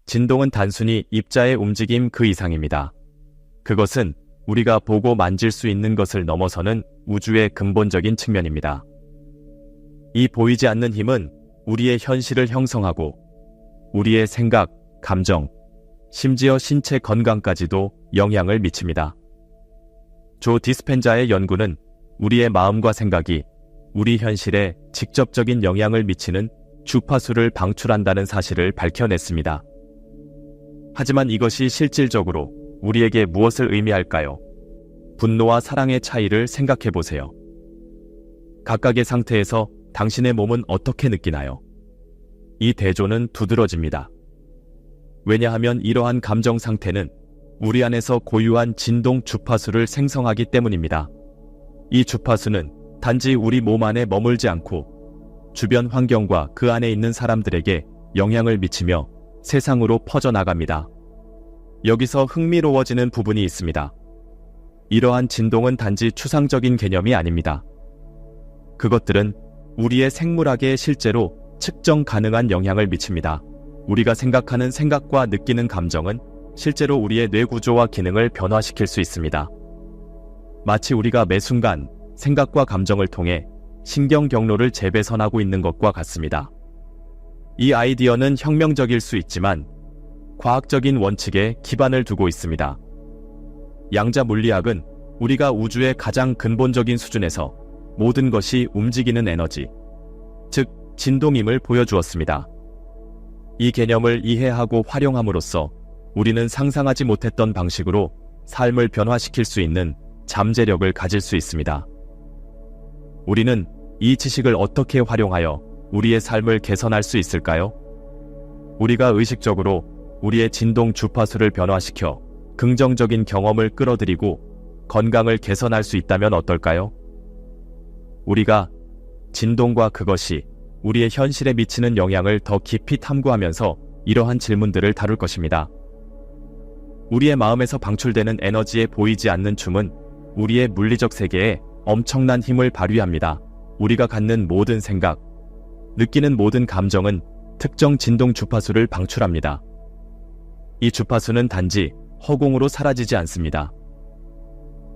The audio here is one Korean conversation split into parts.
진동은 단순히 입자의 움직임 그 이상입니다. 그것은 우리가 보고 만질 수 있는 것을 넘어서는 우주의 근본적인 측면입니다. 이 보이지 않는 힘은 우리의 현실을 형성하고 우리의 생각, 감정, 심지어 신체 건강까지도 영향을 미칩니다. 조 디스펜자의 연구는 우리의 마음과 생각이 우리 현실에 직접적인 영향을 미치는 주파수를 방출한다는 사실을 밝혀냈습니다. 하지만 이것이 실질적으로 우리에게 무엇을 의미할까요? 분노와 사랑의 차이를 생각해 보세요. 각각의 상태에서 당신의 몸은 어떻게 느끼나요? 이 대조는 두드러집니다. 왜냐하면 이러한 감정 상태는 우리 안에서 고유한 진동 주파수를 생성하기 때문입니다. 이 주파수는 단지 우리 몸 안에 머물지 않고 주변 환경과 그 안에 있는 사람들에게 영향을 미치며 세상으로 퍼져나갑니다. 여기서 흥미로워지는 부분이 있습니다. 이러한 진동은 단지 추상적인 개념이 아닙니다. 그것들은 우리의 생물학에 실제로 측정 가능한 영향을 미칩니다. 우리가 생각하는 생각과 느끼는 감정은 실제로 우리의 뇌 구조와 기능을 변화시킬 수 있습니다. 마치 우리가 매 순간 생각과 감정을 통해 신경 경로를 재배선하고 있는 것과 같습니다. 이 아이디어는 혁명적일 수 있지만 과학적인 원칙에 기반을 두고 있습니다. 양자 물리학은 우리가 우주의 가장 근본적인 수준에서 모든 것이 움직이는 에너지, 즉 진동임을 보여주었습니다. 이 개념을 이해하고 활용함으로써 우리는 상상하지 못했던 방식으로 삶을 변화시킬 수 있는 잠재력을 가질 수 있습니다. 우리는 이 지식을 어떻게 활용하여 우리의 삶을 개선할 수 있을까요? 우리가 의식적으로 우리의 진동 주파수를 변화시켜 긍정적인 경험을 끌어들이고 건강을 개선할 수 있다면 어떨까요? 우리가 진동과 그것이 우리의 현실에 미치는 영향을 더 깊이 탐구하면서 이러한 질문들을 다룰 것입니다. 우리의 마음에서 방출되는 에너지에 보이지 않는 춤은 우리의 물리적 세계에 엄청난 힘을 발휘합니다. 우리가 갖는 모든 생각, 느끼는 모든 감정은 특정 진동 주파수를 방출합니다. 이 주파수는 단지 허공으로 사라지지 않습니다.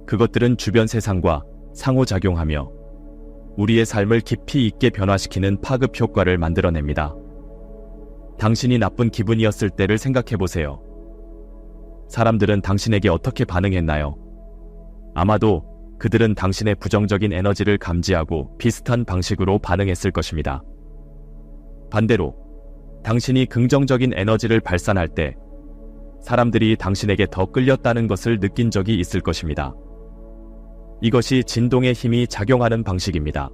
그것들은 주변 세상과 상호작용하며 우리의 삶을 깊이 있게 변화시키는 파급 효과를 만들어냅니다. 당신이 나쁜 기분이었을 때를 생각해 보세요. 사람들은 당신에게 어떻게 반응했나요? 아마도 그들은 당신의 부정적인 에너지를 감지하고 비슷한 방식으로 반응했을 것입니다. 반대로 당신이 긍정적인 에너지를 발산할 때 사람들이 당신에게 더 끌렸다는 것을 느낀 적이 있을 것입니다. 이것이 진동의 힘이 작용하는 방식입니다.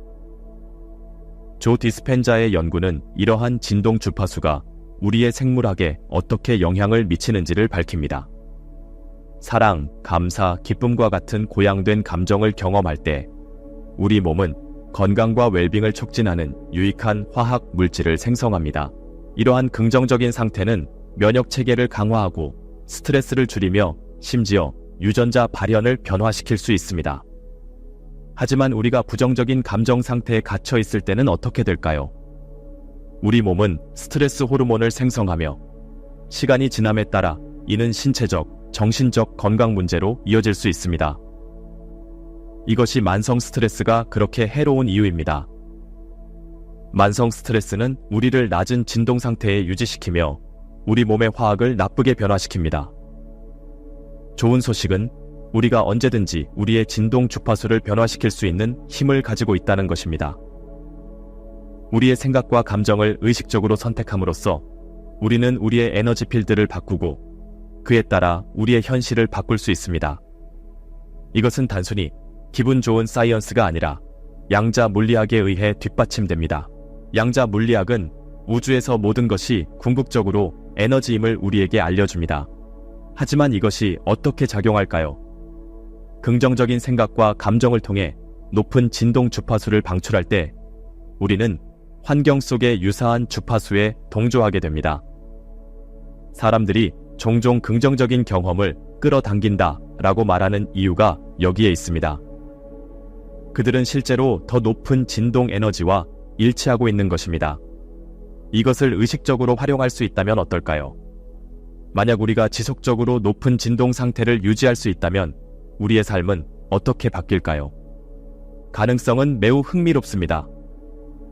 조 디스펜자의 연구는 이러한 진동 주파수가 우리의 생물학에 어떻게 영향을 미치는지를 밝힙니다. 사랑, 감사, 기쁨과 같은 고양된 감정을 경험할 때 우리 몸은 건강과 웰빙을 촉진하는 유익한 화학 물질을 생성합니다. 이러한 긍정적인 상태는 면역 체계를 강화하고 스트레스를 줄이며 심지어 유전자 발현을 변화시킬 수 있습니다. 하지만 우리가 부정적인 감정 상태에 갇혀 있을 때는 어떻게 될까요? 우리 몸은 스트레스 호르몬을 생성하며 시간이 지남에 따라 이는 신체적, 정신적 건강 문제로 이어질 수 있습니다. 이것이 만성 스트레스가 그렇게 해로운 이유입니다. 만성 스트레스는 우리를 낮은 진동 상태에 유지시키며 우리 몸의 화학을 나쁘게 변화시킵니다. 좋은 소식은 우리가 언제든지 우리의 진동 주파수를 변화시킬 수 있는 힘을 가지고 있다는 것입니다. 우리의 생각과 감정을 의식적으로 선택함으로써 우리는 우리의 에너지 필드를 바꾸고 그에 따라 우리의 현실을 바꿀 수 있습니다. 이것은 단순히 기분 좋은 사이언스가 아니라 양자 물리학에 의해 뒷받침됩니다. 양자 물리학은 우주에서 모든 것이 궁극적으로 에너지임을 우리에게 알려줍니다. 하지만 이것이 어떻게 작용할까요? 긍정적인 생각과 감정을 통해 높은 진동 주파수를 방출할 때 우리는 환경 속의 유사한 주파수에 동조하게 됩니다. 사람들이 종종 긍정적인 경험을 끌어당긴다 라고 말하는 이유가 여기에 있습니다. 그들은 실제로 더 높은 진동 에너지와 일치하고 있는 것입니다. 이것을 의식적으로 활용할 수 있다면 어떨까요? 만약 우리가 지속적으로 높은 진동 상태를 유지할 수 있다면 우리의 삶은 어떻게 바뀔까요? 가능성은 매우 흥미롭습니다.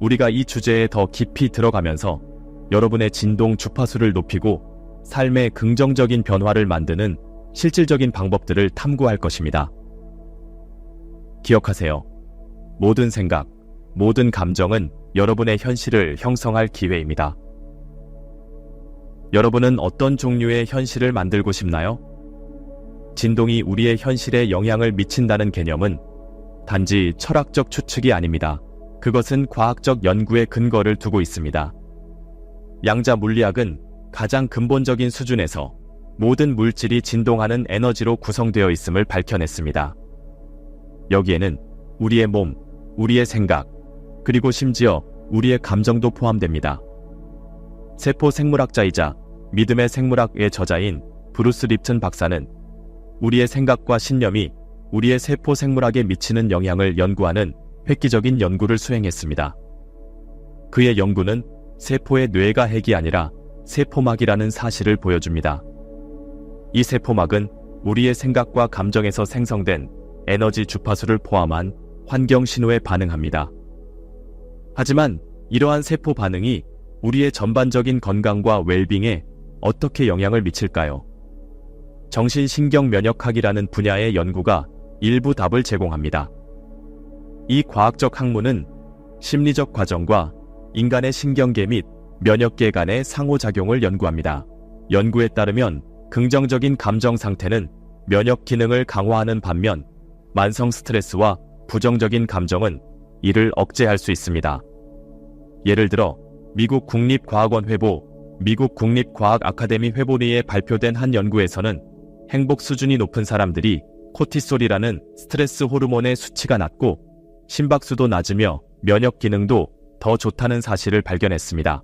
우리가 이 주제에 더 깊이 들어가면서 여러분의 진동 주파수를 높이고 삶의 긍정적인 변화를 만드는 실질적인 방법들을 탐구할 것입니다. 기억하세요. 모든 생각, 모든 감정은 여러분의 현실을 형성할 기회입니다. 여러분은 어떤 종류의 현실을 만들고 싶나요? 진동이 우리의 현실에 영향을 미친다는 개념은 단지 철학적 추측이 아닙니다. 그것은 과학적 연구에 근거를 두고 있습니다. 양자 물리학은 가장 근본적인 수준에서 모든 물질이 진동하는 에너지로 구성되어 있음을 밝혀냈습니다. 여기에는 우리의 몸, 우리의 생각, 그리고 심지어 우리의 감정도 포함됩니다. 세포 생물학자이자 믿음의 생물학의 저자인 브루스 립튼 박사는 우리의 생각과 신념이 우리의 세포 생물학에 미치는 영향을 연구하는 획기적인 연구를 수행했습니다. 그의 연구는 세포의 뇌가 핵이 아니라 세포막이라는 사실을 보여줍니다. 이 세포막은 우리의 생각과 감정에서 생성된 에너지 주파수를 포함한 환경 신호에 반응합니다. 하지만 이러한 세포 반응이 우리의 전반적인 건강과 웰빙에 어떻게 영향을 미칠까요? 정신신경면역학이라는 분야의 연구가 일부 답을 제공합니다. 이 과학적 학문은 심리적 과정과 인간의 신경계 및 면역계 간의 상호작용을 연구합니다. 연구에 따르면 긍정적인 감정 상태는 면역 기능을 강화하는 반면 만성 스트레스와 부정적인 감정은 이를 억제할 수 있습니다. 예를 들어 미국 국립과학원 회보, 미국 국립과학 아카데미 회보리에 발표된 한 연구에서는 행복 수준이 높은 사람들이 코티솔이라는 스트레스 호르몬의 수치가 낮고 심박수도 낮으며 면역 기능도 더 좋다는 사실을 발견했습니다.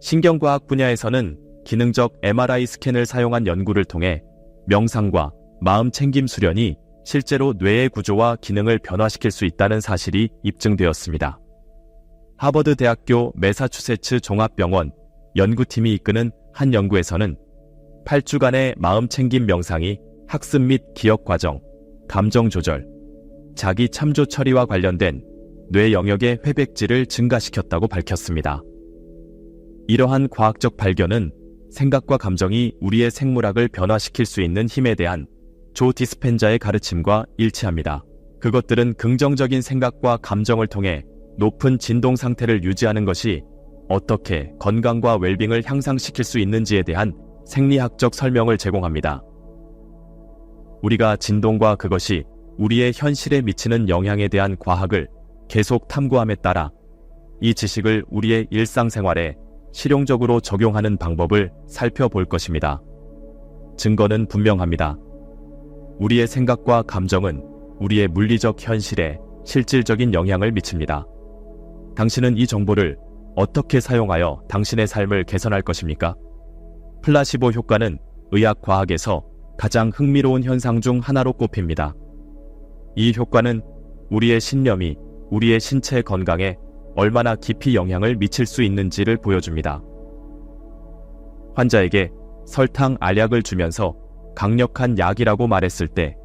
신경과학 분야에서는 기능적 MRI 스캔을 사용한 연구를 통해 명상과 마음 챙김 수련이 실제로 뇌의 구조와 기능을 변화시킬 수 있다는 사실이 입증되었습니다. 하버드 대학교 매사추세츠 종합병원 연구팀이 이끄는 한 연구에서는 8주간의 마음 챙김 명상이 학습 및 기억 과정, 감정 조절, 자기 참조 처리와 관련된 뇌 영역의 회백질을 증가시켰다고 밝혔습니다. 이러한 과학적 발견은 생각과 감정이 우리의 생물학을 변화시킬 수 있는 힘에 대한 조 디스펜자의 가르침과 일치합니다. 그것들은 긍정적인 생각과 감정을 통해 높은 진동 상태를 유지하는 것이 어떻게 건강과 웰빙을 향상시킬 수 있는지에 대한 생리학적 설명을 제공합니다. 우리가 진동과 그것이 우리의 현실에 미치는 영향에 대한 과학을 계속 탐구함에 따라 이 지식을 우리의 일상생활에 실용적으로 적용하는 방법을 살펴볼 것입니다. 증거는 분명합니다. 우리의 생각과 감정은 우리의 물리적 현실에 실질적인 영향을 미칩니다. 당신은 이 정보를 어떻게 사용하여 당신의 삶을 개선할 것입니까? 플라시보 효과는 의학 과학에서 가장 흥미로운 현상 중 하나로 꼽힙니다. 이 효과는 우리의 신념이 우리의 신체 건강에 얼마나 깊이 영향을 미칠 수 있는지를 보여줍니다. 환자에게 설탕 알약을 주면서 강력한 약이라고 말했을 때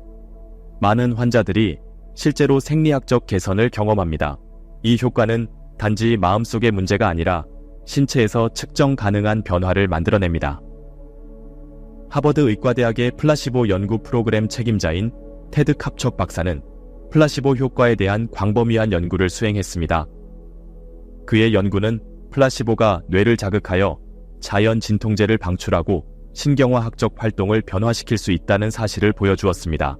많은 환자들이 실제로 생리학적 개선을 경험합니다. 이 효과는 단지 마음속의 문제가 아니라 신체에서 측정 가능한 변화를 만들어냅니다. 하버드 의과대학의 플라시보 연구 프로그램 책임자인 테드 캅촉 박사는 플라시보 효과에 대한 광범위한 연구를 수행했습니다. 그의 연구는 플라시보가 뇌를 자극하여 자연 진통제를 방출하고 신경화학적 활동을 변화시킬 수 있다는 사실을 보여주었습니다.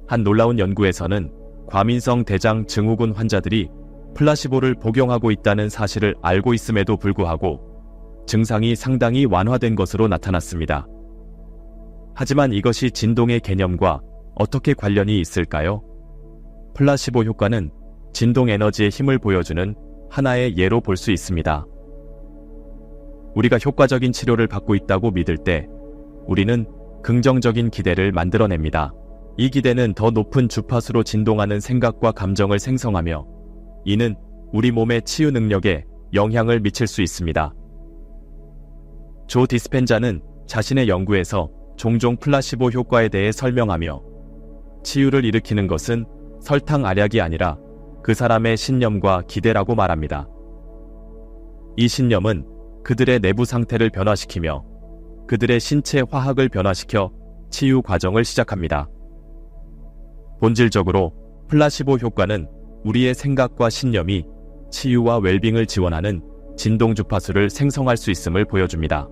한 놀라운 연구에서는 과민성 대장 증후군 환자들이 플라시보를 복용하고 있다는 사실을 알고 있음에도 불구하고 증상이 상당히 완화된 것으로 나타났습니다. 하지만 이것이 진동의 개념과 어떻게 관련이 있을까요? 플라시보 효과는 진동 에너지의 힘을 보여주는 하나의 예로 볼 수 있습니다. 우리가 효과적인 치료를 받고 있다고 믿을 때 우리는 긍정적인 기대를 만들어냅니다. 이 기대는 더 높은 주파수로 진동하는 생각과 감정을 생성하며 이는 우리 몸의 치유 능력에 영향을 미칠 수 있습니다. 조 디스펜자는 자신의 연구에서 종종 플라시보 효과에 대해 설명하며 치유를 일으키는 것은 설탕 알약이 아니라 그 사람의 신념과 기대라고 말합니다. 이 신념은 그들의 내부 상태를 변화시키며 그들의 신체 화학을 변화시켜 치유 과정을 시작합니다. 본질적으로 플라시보 효과는 우리의 생각과 신념이 치유와 웰빙을 지원하는 진동 주파수를 생성할 수 있음을 보여줍니다.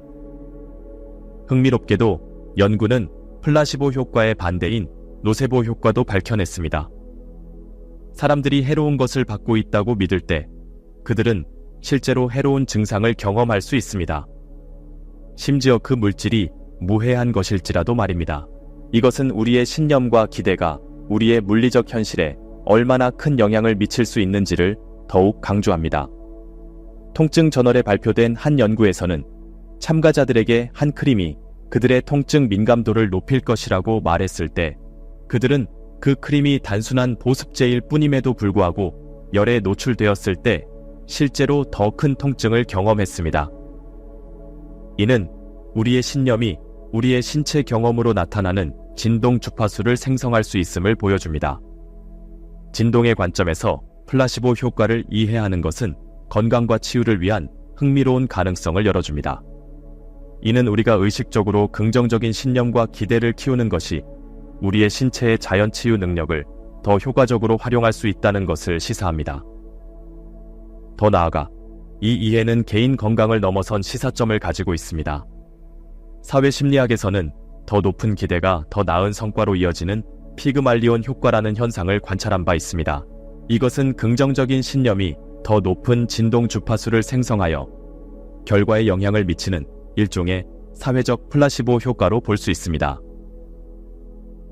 흥미롭게도 연구는 플라시보 효과의 반대인 노세보 효과도 밝혀냈습니다. 사람들이 해로운 것을 받고 있다고 믿을 때 그들은 실제로 해로운 증상을 경험할 수 있습니다. 심지어 그 물질이 무해한 것일지라도 말입니다. 이것은 우리의 신념과 기대가 우리의 물리적 현실에 얼마나 큰 영향을 미칠 수 있는지를 더욱 강조합니다. 통증 저널에 발표된 한 연구에서는 참가자들에게 한 크림이 그들의 통증 민감도를 높일 것이라고 말했을 때 그들은 그 크림이 단순한 보습제일 뿐임에도 불구하고 열에 노출되었을 때 실제로 더 큰 통증을 경험했습니다. 이는 우리의 신념이 우리의 신체 경험으로 나타나는 진동 주파수를 생성할 수 있음을 보여줍니다. 진동의 관점에서 플라시보 효과를 이해하는 것은 건강과 치유를 위한 흥미로운 가능성을 열어줍니다. 이는 우리가 의식적으로 긍정적인 신념과 기대를 키우는 것이 우리의 신체의 자연 치유 능력을 더 효과적으로 활용할 수 있다는 것을 시사합니다. 더 나아가 이 이해는 개인 건강을 넘어선 시사점을 가지고 있습니다. 사회심리학에서는 더 높은 기대가 더 나은 성과로 이어지는 피그말리온 효과라는 현상을 관찰한 바 있습니다. 이것은 긍정적인 신념이 더 높은 진동 주파수를 생성하여 결과에 영향을 미치는 일종의 사회적 플라시보 효과로 볼 수 있습니다.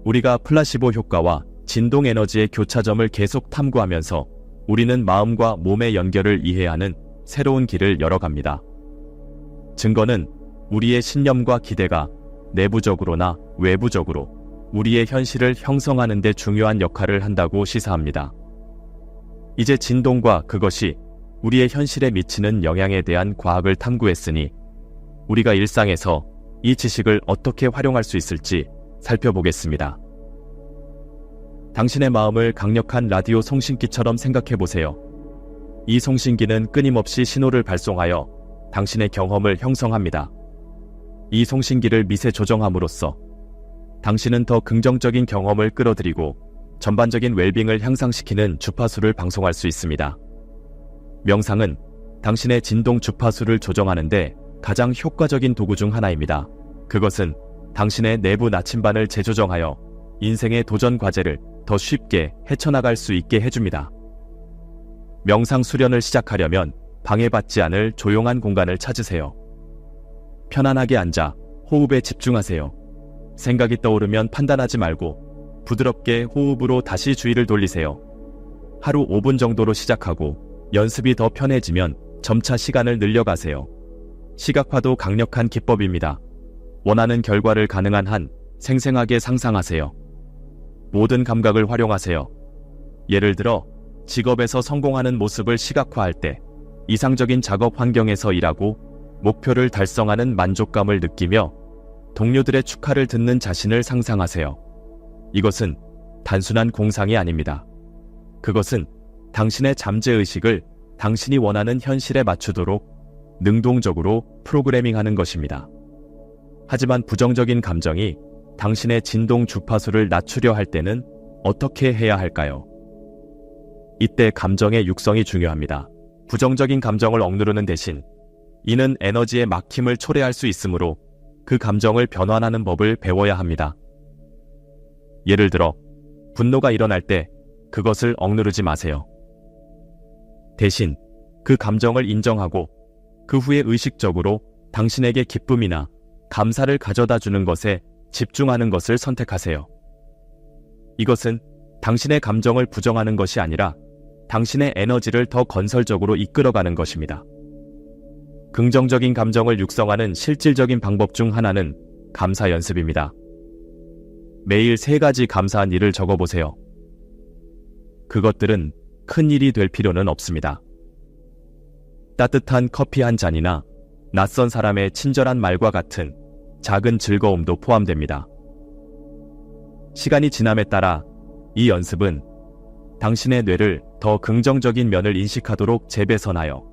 우리가 플라시보 효과와 진동 에너지의 교차점을 계속 탐구하면서 우리는 마음과 몸의 연결을 이해하는 새로운 길을 열어갑니다. 증거는 우리의 신념과 기대가 내부적으로나 외부적으로 우리의 현실을 형성하는 데 중요한 역할을 한다고 시사합니다. 이제 진동과 그것이 우리의 현실에 미치는 영향에 대한 과학을 탐구했으니 우리가 일상에서 이 지식을 어떻게 활용할 수 있을지 살펴보겠습니다. 당신의 마음을 강력한 라디오 송신기처럼 생각해보세요. 이 송신기는 끊임없이 신호를 발송하여 당신의 경험을 형성합니다. 이 송신기를 미세 조정함으로써 당신은 더 긍정적인 경험을 끌어들이고 전반적인 웰빙을 향상시키는 주파수를 방송할 수 있습니다. 명상은 당신의 진동 주파수를 조정하는데 가장 효과적인 도구 중 하나입니다. 그것은 당신의 내부 나침반을 재조정하여 인생의 도전 과제를 더 쉽게 헤쳐나갈 수 있게 해줍니다. 명상 수련을 시작하려면 방해받지 않을 조용한 공간을 찾으세요. 편안하게 앉아 호흡에 집중하세요. 생각이 떠오르면 판단하지 말고 부드럽게 호흡으로 다시 주의를 돌리세요. 하루 5분 정도로 시작하고 연습이 더 편해지면 점차 시간을 늘려가세요. 시각화도 강력한 기법입니다. 원하는 결과를 가능한 한 생생하게 상상하세요. 모든 감각을 활용하세요. 예를 들어 직업에서 성공하는 모습을 시각화할 때 이상적인 작업 환경에서 일하고 목표를 달성하는 만족감을 느끼며 동료들의 축하를 듣는 자신을 상상하세요. 이것은 단순한 공상이 아닙니다. 그것은 당신의 잠재의식을 당신이 원하는 현실에 맞추도록 능동적으로 프로그래밍하는 것입니다. 하지만 부정적인 감정이 당신의 진동 주파수를 낮추려 할 때는 어떻게 해야 할까요? 이때 감정의 육성이 중요합니다. 부정적인 감정을 억누르는 대신 이는 에너지의 막힘을 초래할 수 있으므로 그 감정을 변환하는 법을 배워야 합니다. 예를 들어 분노가 일어날 때 그것을 억누르지 마세요. 대신 그 감정을 인정하고 그 후에 의식적으로 당신에게 기쁨이나 감사를 가져다 주는 것에 집중하는 것을 선택하세요. 이것은 당신의 감정을 부정하는 것이 아니라 당신의 에너지를 더 건설적으로 이끌어가는 것입니다. 긍정적인 감정을 육성하는 실질적인 방법 중 하나는 감사 연습입니다. 매일 3가지 감사한 일을 적어보세요. 그것들은 큰 일이 될 필요는 없습니다. 따뜻한 커피 한 잔이나 낯선 사람의 친절한 말과 같은 작은 즐거움도 포함됩니다. 시간이 지남에 따라 이 연습은 당신의 뇌를 더 긍정적인 면을 인식하도록 재배선하여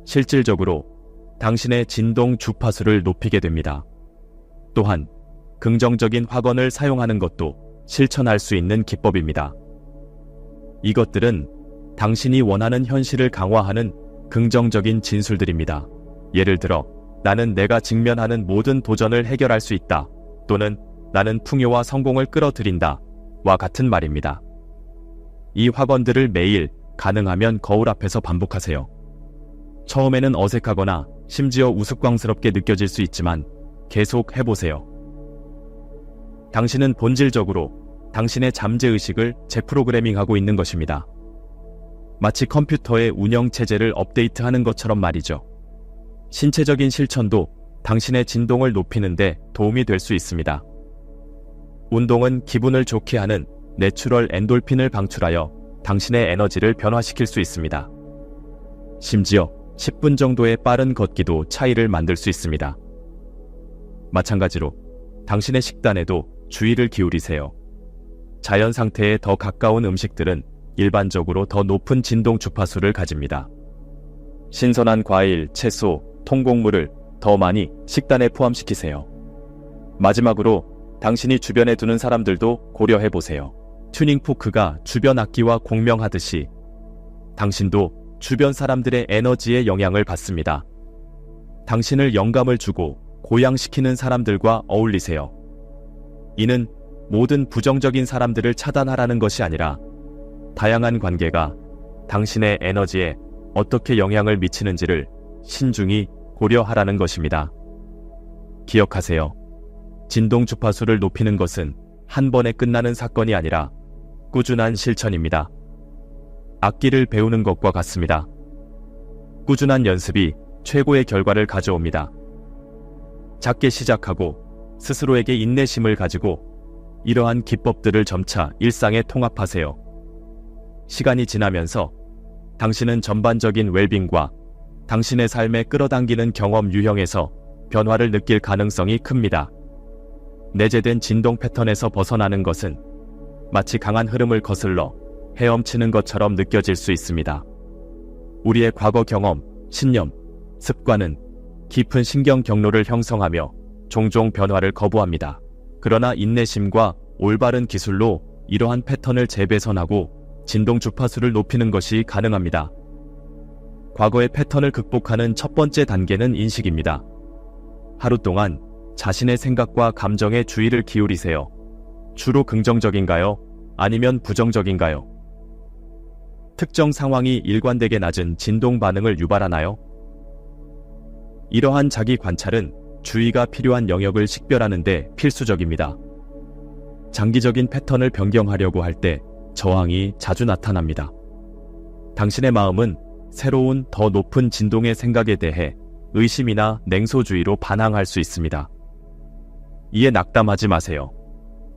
실질적으로 당신의 진동 주파수를 높이게 됩니다. 또한 긍정적인 확언을 사용하는 것도 실천할 수 있는 기법입니다. 이것들은 당신이 원하는 현실을 강화하는 긍정적인 진술들입니다. 예를 들어, 나는 내가 직면하는 모든 도전을 해결할 수 있다, 또는 나는 풍요와 성공을 끌어들인다 와 같은 말입니다. 이 확언들을 매일 가능하면 거울 앞에서 반복하세요. 처음에는 어색하거나 심지어 우스꽝스럽게 느껴질 수 있지만 계속 해보세요. 당신은 본질적으로 당신의 잠재의식을 재프로그래밍하고 있는 것입니다. 마치 컴퓨터의 운영체제를 업데이트하는 것처럼 말이죠. 신체적인 실천도 당신의 진동을 높이는 데 도움이 될 수 있습니다. 운동은 기분을 좋게 하는 내추럴 엔돌핀을 방출하여 당신의 에너지를 변화시킬 수 있습니다. 심지어 10분 정도의 빠른 걷기도 차이를 만들 수 있습니다. 마찬가지로 당신의 식단에도 주의를 기울이세요. 자연 상태에 더 가까운 음식들은 일반적으로 더 높은 진동 주파수를 가집니다. 신선한 과일, 채소, 통곡물을 더 많이 식단에 포함시키세요. 마지막으로 당신이 주변에 두는 사람들도 고려해보세요. 튜닝 포크가 주변 악기와 공명하듯이 당신도 주변 사람들의 에너지에 영향을 받습니다. 당신을 영감을 주고 고양시키는 사람들과 어울리세요. 이는 모든 부정적인 사람들을 차단하라는 것이 아니라 다양한 관계가 당신의 에너지에 어떻게 영향을 미치는지를 신중히 고려하라는 것입니다. 기억하세요. 진동 주파수를 높이는 것은 한 번에 끝나는 사건이 아니라 꾸준한 실천입니다. 악기를 배우는 것과 같습니다. 꾸준한 연습이 최고의 결과를 가져옵니다. 작게 시작하고 스스로에게 인내심을 가지고 이러한 기법들을 점차 일상에 통합하세요. 시간이 지나면서 당신은 전반적인 웰빙과 당신의 삶에 끌어당기는 경험 유형에서 변화를 느낄 가능성이 큽니다. 내재된 진동 패턴에서 벗어나는 것은 마치 강한 흐름을 거슬러 헤엄치는 것처럼 느껴질 수 있습니다. 우리의 과거 경험, 신념, 습관은 깊은 신경 경로를 형성하며 종종 변화를 거부합니다. 그러나 인내심과 올바른 기술로 이러한 패턴을 재배선하고 진동 주파수를 높이는 것이 가능합니다. 과거의 패턴을 극복하는 첫 번째 단계는 인식입니다. 하루 동안 자신의 생각과 감정에 주의를 기울이세요. 주로 긍정적인가요? 아니면 부정적인가요? 특정 상황이 일관되게 낮은 진동 반응을 유발하나요? 이러한 자기 관찰은 주의가 필요한 영역을 식별하는 데 필수적입니다. 장기적인 패턴을 변경하려고 할 때 저항이 자주 나타납니다. 당신의 마음은 새로운 더 높은 진동의 생각에 대해 의심이나 냉소주의로 반항할 수 있습니다. 이에 낙담하지 마세요.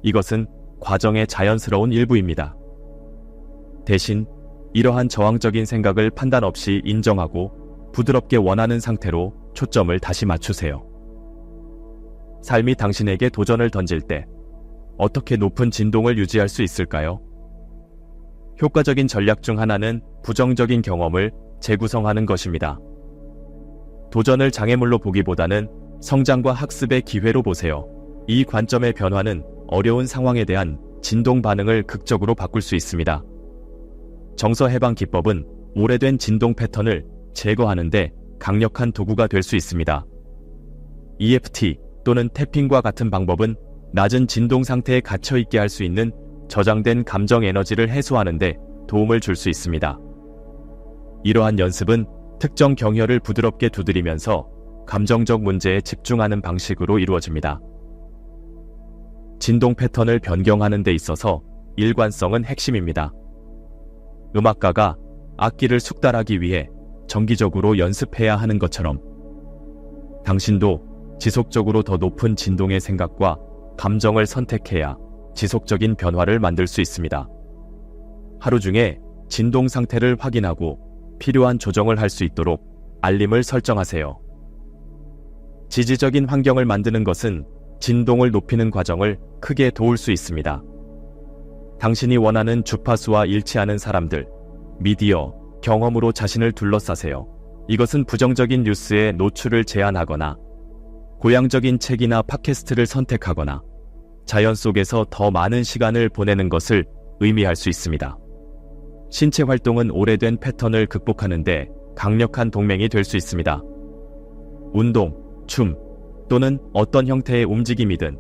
이것은 과정의 자연스러운 일부입니다. 대신 이러한 저항적인 생각을 판단 없이 인정하고 부드럽게 원하는 상태로 초점을 다시 맞추세요. 삶이 당신에게 도전을 던질 때 어떻게 높은 진동을 유지할 수 있을까요? 효과적인 전략 중 하나는 부정적인 경험을 재구성하는 것입니다. 도전을 장애물로 보기보다는 성장과 학습의 기회로 보세요. 이 관점의 변화는 어려운 상황에 대한 진동 반응을 극적으로 바꿀 수 있습니다. 정서 해방 기법은 오래된 진동 패턴을 제거하는데 강력한 도구가 될 수 있습니다. EFT 또는 태핑과 같은 방법은 낮은 진동 상태에 갇혀있게 할 수 있는 저장된 감정 에너지를 해소하는 데 도움을 줄 수 있습니다. 이러한 연습은 특정 경혈을 부드럽게 두드리면서 감정적 문제에 집중하는 방식으로 이루어집니다. 진동 패턴을 변경하는 데 있어서 일관성은 핵심입니다. 음악가가 악기를 숙달하기 위해 정기적으로 연습해야 하는 것처럼 당신도 지속적으로 더 높은 진동의 생각과 감정을 선택해야 지속적인 변화를 만들 수 있습니다. 하루 중에 진동 상태를 확인하고 필요한 조정을 할 수 있도록 알림을 설정하세요. 지지적인 환경을 만드는 것은 진동을 높이는 과정을 크게 도울 수 있습니다. 당신이 원하는 주파수와 일치하는 사람들, 미디어, 경험으로 자신을 둘러싸세요. 이것은 부정적인 뉴스에 노출을 제한하거나 고향적인 책이나 팟캐스트를 선택하거나 자연 속에서 더 많은 시간을 보내는 것을 의미할 수 있습니다. 신체 활동은 오래된 패턴을 극복하는데 강력한 동맹이 될 수 있습니다. 운동, 춤 또는 어떤 형태의 움직임이든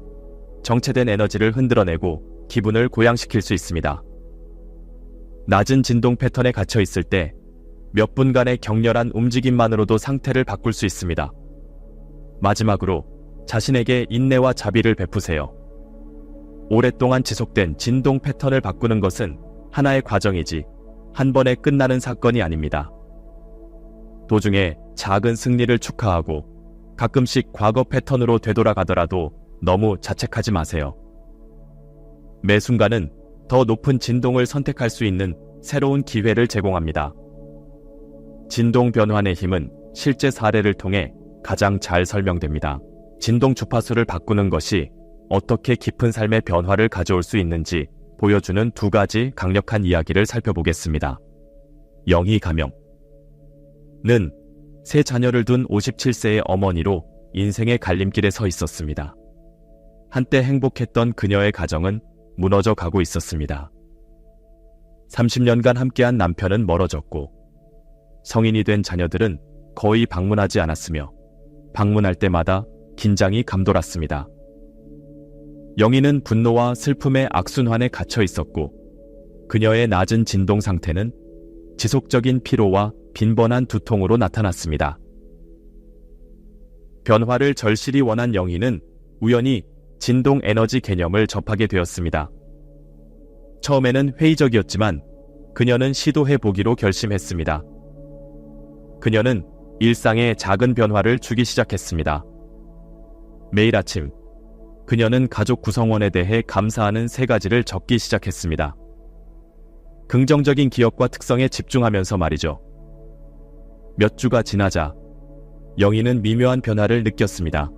정체된 에너지를 흔들어내고 기분을 고양시킬 수 있습니다. 낮은 진동 패턴에 갇혀 있을 때 몇 분간의 격렬한 움직임만으로도 상태를 바꿀 수 있습니다. 마지막으로 자신에게 인내와 자비를 베푸세요. 오랫동안 지속된 진동 패턴을 바꾸는 것은 하나의 과정이지 한 번에 끝나는 사건이 아닙니다. 도중에 작은 승리를 축하하고 가끔씩 과거 패턴으로 되돌아가더라도 너무 자책하지 마세요. 매 순간은 더 높은 진동을 선택할 수 있는 새로운 기회를 제공합니다. 진동 변환의 힘은 실제 사례를 통해 가장 잘 설명됩니다. 진동 주파수를 바꾸는 것이 어떻게 깊은 삶의 변화를 가져올 수 있는지 보여주는 두 가지 강력한 이야기를 살펴보겠습니다. 영희 가명는 세 자녀를 둔 57세의 어머니로 인생의 갈림길에 서 있었습니다. 한때 행복했던 그녀의 가정은 무너져 가고 있었습니다. 30년간 함께한 남편은 멀어졌고 성인이 된 자녀들은 거의 방문하지 않았으며 방문할 때마다 긴장이 감돌았습니다. 영희는 분노와 슬픔의 악순환에 갇혀 있었고 그녀의 낮은 진동 상태는 지속적인 피로와 빈번한 두통으로 나타났습니다. 변화를 절실히 원한 영희는 우연히 진동 에너지 개념을 접하게 되었습니다. 처음에는 회의적이었지만 그녀는 시도해보기로 결심했습니다. 그녀는 일상에 작은 변화를 주기 시작했습니다. 매일 아침 그녀는 가족 구성원에 대해 감사하는 3가지를 적기 시작했습니다. 긍정적인 기억과 특성에 집중하면서 말이죠. 몇 주가 지나자 영희는 미묘한 변화를 느꼈습니다.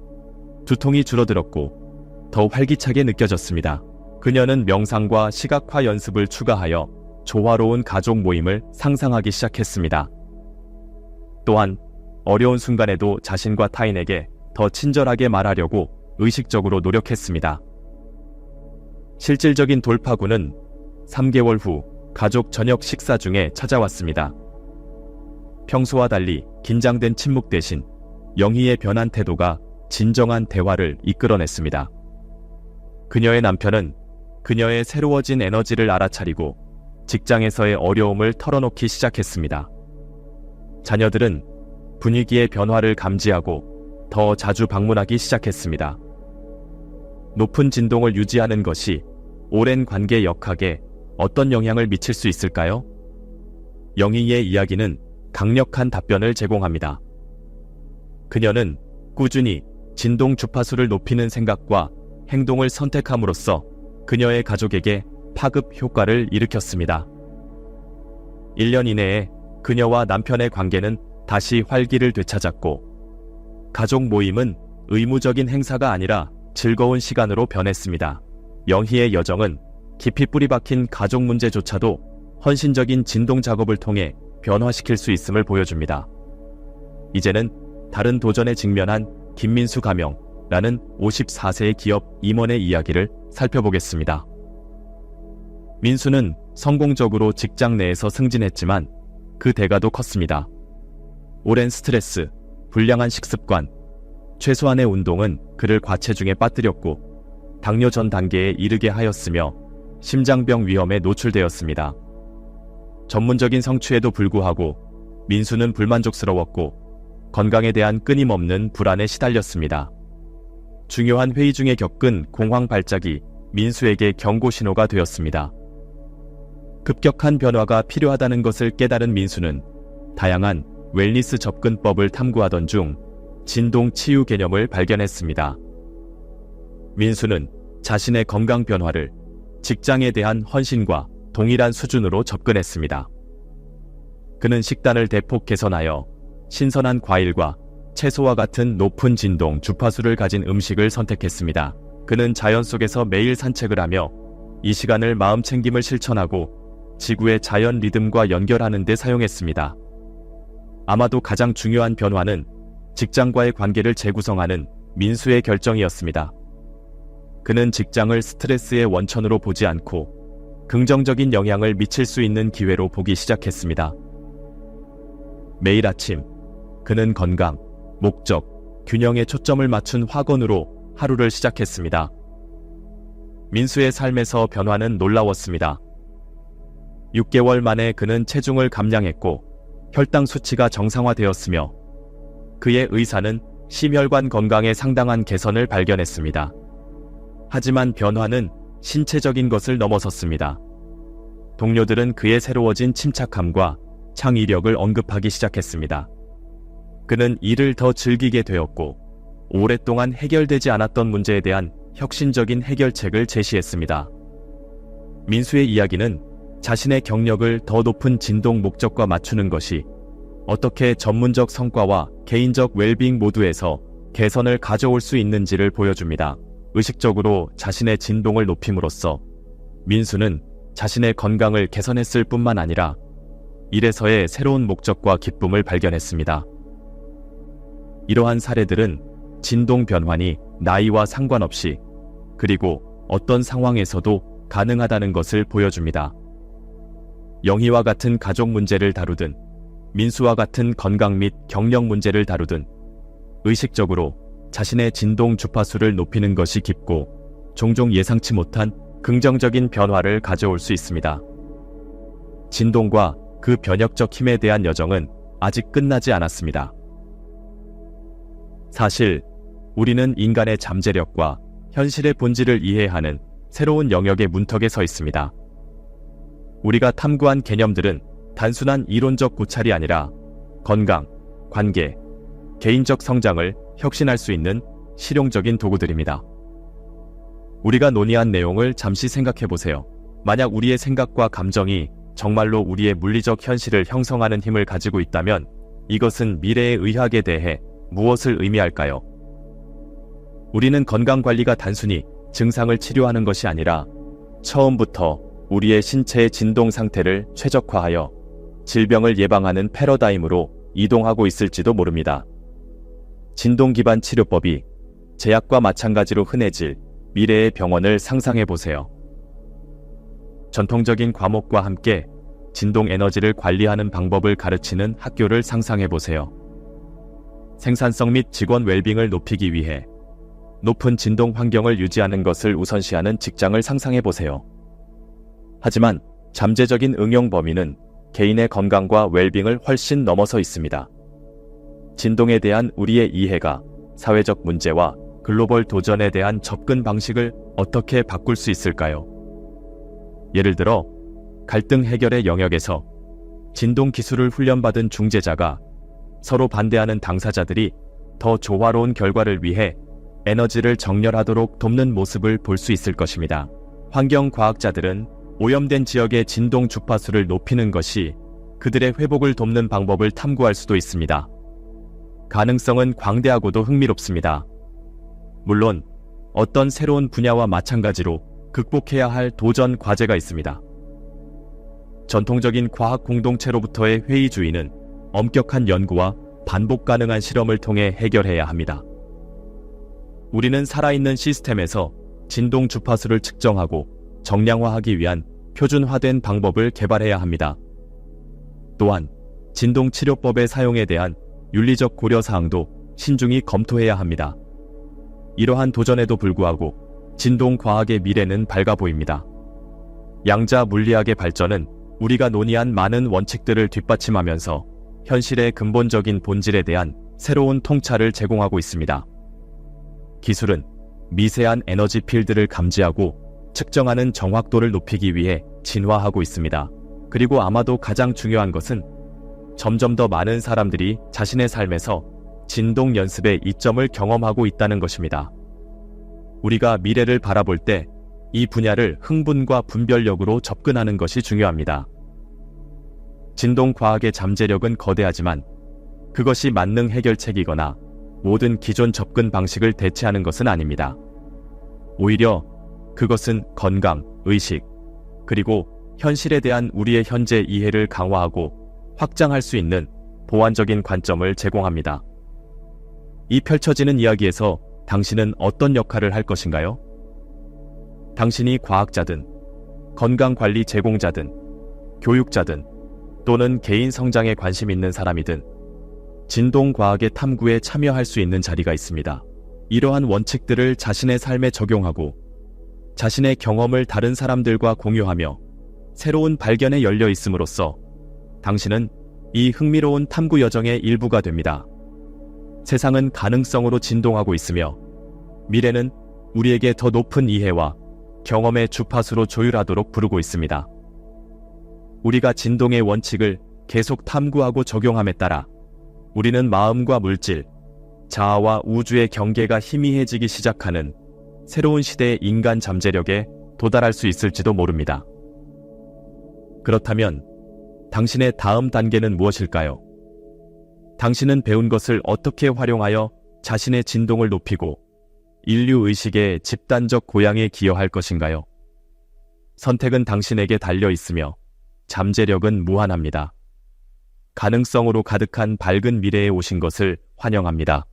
두통이 줄어들었고 더 활기차게 느껴졌습니다. 그녀는 명상과 시각화 연습을 추가하여 조화로운 가족 모임을 상상하기 시작했습니다. 또한 어려운 순간에도 자신과 타인에게 더 친절하게 말하려고 의식적으로 노력했습니다. 실질적인 돌파구는 3개월 후 가족 저녁 식사 중에 찾아왔습니다. 평소와 달리 긴장된 침묵 대신 영희의 변한 태도가 진정한 대화를 이끌어냈습니다. 그녀의 남편은 그녀의 새로워진 에너지를 알아차리고 직장에서의 어려움을 털어놓기 시작했습니다. 자녀들은 분위기의 변화를 감지하고 더 자주 방문하기 시작했습니다. 높은 진동을 유지하는 것이 오랜 관계 역학에 어떤 영향을 미칠 수 있을까요? 영희의 이야기는 강력한 답변을 제공합니다. 그녀는 꾸준히 진동 주파수를 높이는 생각과 행동을 선택함으로써 그녀의 가족에게 파급 효과를 일으켰습니다. 1년 이내에 그녀와 남편의 관계는 다시 활기를 되찾았고 가족 모임은 의무적인 행사가 아니라 즐거운 시간으로 변했습니다. 영희의 여정은 깊이 뿌리박힌 가족 문제조차도 헌신적인 진동 작업을 통해 변화시킬 수 있음을 보여줍니다. 이제는 다른 도전에 직면한 김민수 가명라는 54세의 기업 임원의 이야기를 살펴보겠습니다. 민수는 성공적으로 직장 내에서 승진했지만 그 대가도 컸습니다. 오랜 스트레스, 불량한 식습관, 최소한의 운동은 그를 과체중에 빠뜨렸고 당뇨 전 단계에 이르게 하였으며 심장병 위험에 노출되었습니다. 전문적인 성취에도 불구하고 민수는 불만족스러웠고 건강에 대한 끊임없는 불안에 시달렸습니다. 중요한 회의 중에 겪은 공황 발작이 민수에게 경고 신호가 되었습니다. 급격한 변화가 필요하다는 것을 깨달은 민수는 다양한 웰니스 접근법을 탐구하던 중 진동 치유 개념을 발견했습니다. 민수는 자신의 건강 변화를 직장에 대한 헌신과 동일한 수준으로 접근했습니다. 그는 식단을 대폭 개선하여 신선한 과일과 채소와 같은 높은 진동 주파수를 가진 음식을 선택했습니다. 그는 자연 속에서 매일 산책을 하며 이 시간을 마음 챙김을 실천하고 지구의 자연 리듬과 연결하는 데 사용했습니다. 아마도 가장 중요한 변화는 직장과의 관계를 재구성하는 민수의 결정이었습니다. 그는 직장을 스트레스의 원천으로 보지 않고 긍정적인 영향을 미칠 수 있는 기회로 보기 시작했습니다. 매일 아침, 그는 건강, 목적, 균형에 초점을 맞춘 확언으로 하루를 시작했습니다. 민수의 삶에서 변화는 놀라웠습니다. 6개월 만에 그는 체중을 감량했고 혈당 수치가 정상화되었으며 그의 의사는 심혈관 건강에 상당한 개선을 발견했습니다. 하지만 변화는 신체적인 것을 넘어섰습니다. 동료들은 그의 새로워진 침착함과 창의력을 언급하기 시작했습니다. 그는 일을 더 즐기게 되었고 오랫동안 해결되지 않았던 문제에 대한 혁신적인 해결책을 제시했습니다. 민수의 이야기는 자신의 경력을 더 높은 진동 목적과 맞추는 것이 어떻게 전문적 성과와 개인적 웰빙 모두에서 개선을 가져올 수 있는지를 보여줍니다. 의식적으로 자신의 진동을 높임으로써 민수는 자신의 건강을 개선했을 뿐만 아니라 일에서의 새로운 목적과 기쁨을 발견했습니다. 이러한 사례들은 진동 변환이 나이와 상관없이 그리고 어떤 상황에서도 가능하다는 것을 보여줍니다. 영희와 같은 가족 문제를 다루든 민수와 같은 건강 및 경력 문제를 다루든 의식적으로 자신의 진동 주파수를 높이는 것이 깊고 종종 예상치 못한 긍정적인 변화를 가져올 수 있습니다. 진동과 그 변혁적 힘에 대한 여정은 아직 끝나지 않았습니다. 사실 우리는 인간의 잠재력과 현실의 본질을 이해하는 새로운 영역의 문턱에 서 있습니다. 우리가 탐구한 개념들은 단순한 이론적 고찰이 아니라 건강, 관계, 개인적 성장을 혁신할 수 있는 실용적인 도구들입니다. 우리가 논의한 내용을 잠시 생각해 보세요. 만약 우리의 생각과 감정이 정말로 우리의 물리적 현실을 형성하는 힘을 가지고 있다면 이것은 미래의 의학에 대해 무엇을 의미할까요? 우리는 건강관리가 단순히 증상을 치료하는 것이 아니라 처음부터 우리의 신체의 진동 상태를 최적화하여 질병을 예방하는 패러다임으로 이동하고 있을지도 모릅니다. 진동 기반 치료법이 제약과 마찬가지로 흔해질 미래의 병원을 상상해 보세요. 전통적인 과목과 함께 진동 에너지를 관리하는 방법을 가르치는 학교를 상상해 보세요. 생산성 및 직원 웰빙을 높이기 위해 높은 진동 환경을 유지하는 것을 우선시하는 직장을 상상해 보세요. 하지만 잠재적인 응용 범위는 개인의 건강과 웰빙을 훨씬 넘어서 있습니다. 진동에 대한 우리의 이해가 사회적 문제와 글로벌 도전에 대한 접근 방식을 어떻게 바꿀 수 있을까요? 예를 들어 갈등 해결의 영역에서 진동 기술을 훈련받은 중재자가 서로 반대하는 당사자들이 더 조화로운 결과를 위해 에너지를 정렬하도록 돕는 모습을 볼 수 있을 것입니다. 환경과학자들은 오염된 지역의 진동 주파수를 높이는 것이 그들의 회복을 돕는 방법을 탐구할 수도 있습니다. 가능성은 광대하고도 흥미롭습니다. 물론 어떤 새로운 분야와 마찬가지로 극복해야 할 도전 과제가 있습니다. 전통적인 과학 공동체로부터의 회의주의는 엄격한 연구와 반복 가능한 실험을 통해 해결해야 합니다. 우리는 살아있는 시스템에서 진동 주파수를 측정하고 정량화하기 위한 표준화된 방법을 개발해야 합니다. 또한 진동 치료법의 사용에 대한 윤리적 고려사항도 신중히 검토해야 합니다. 이러한 도전에도 불구하고 진동 과학의 미래는 밝아 보입니다. 양자 물리학의 발전은 우리가 논의한 많은 원칙들을 뒷받침하면서 현실의 근본적인 본질에 대한 새로운 통찰을 제공하고 있습니다. 기술은 미세한 에너지 필드를 감지하고 측정하는 정확도를 높이기 위해 진화하고 있습니다. 그리고 아마도 가장 중요한 것은 점점 더 많은 사람들이 자신의 삶에서 진동 연습의 이점을 경험하고 있다는 것입니다. 우리가 미래를 바라볼 때 이 분야를 흥분과 분별력으로 접근하는 것이 중요합니다. 진동 과학의 잠재력은 거대하지만 그것이 만능 해결책이거나 모든 기존 접근 방식을 대체하는 것은 아닙니다. 오히려 그것은 건강, 의식, 그리고 현실에 대한 우리의 현재 이해를 강화하고 확장할 수 있는 보완적인 관점을 제공합니다. 이 펼쳐지는 이야기에서 당신은 어떤 역할을 할 것인가요? 당신이 과학자든, 건강관리 제공자든, 교육자든, 또는 개인 성장에 관심 있는 사람이든 진동과학의 탐구에 참여할 수 있는 자리가 있습니다. 이러한 원칙들을 자신의 삶에 적용하고 자신의 경험을 다른 사람들과 공유하며 새로운 발견에 열려 있음으로써 당신은 이 흥미로운 탐구 여정의 일부가 됩니다. 세상은 가능성으로 진동하고 있으며 미래는 우리에게 더 높은 이해와 경험의 주파수로 조율하도록 부르고 있습니다. 우리가 진동의 원칙을 계속 탐구하고 적용함에 따라 우리는 마음과 물질, 자아와 우주의 경계가 희미해지기 시작하는 새로운 시대의 인간 잠재력에 도달할 수 있을지도 모릅니다. 그렇다면 당신의 다음 단계는 무엇일까요? 당신은 배운 것을 어떻게 활용하여 자신의 진동을 높이고 인류 의식의 집단적 고양에 기여할 것인가요? 선택은 당신에게 달려 있으며 잠재력은 무한합니다. 가능성으로 가득한 밝은 미래에 오신 것을 환영합니다.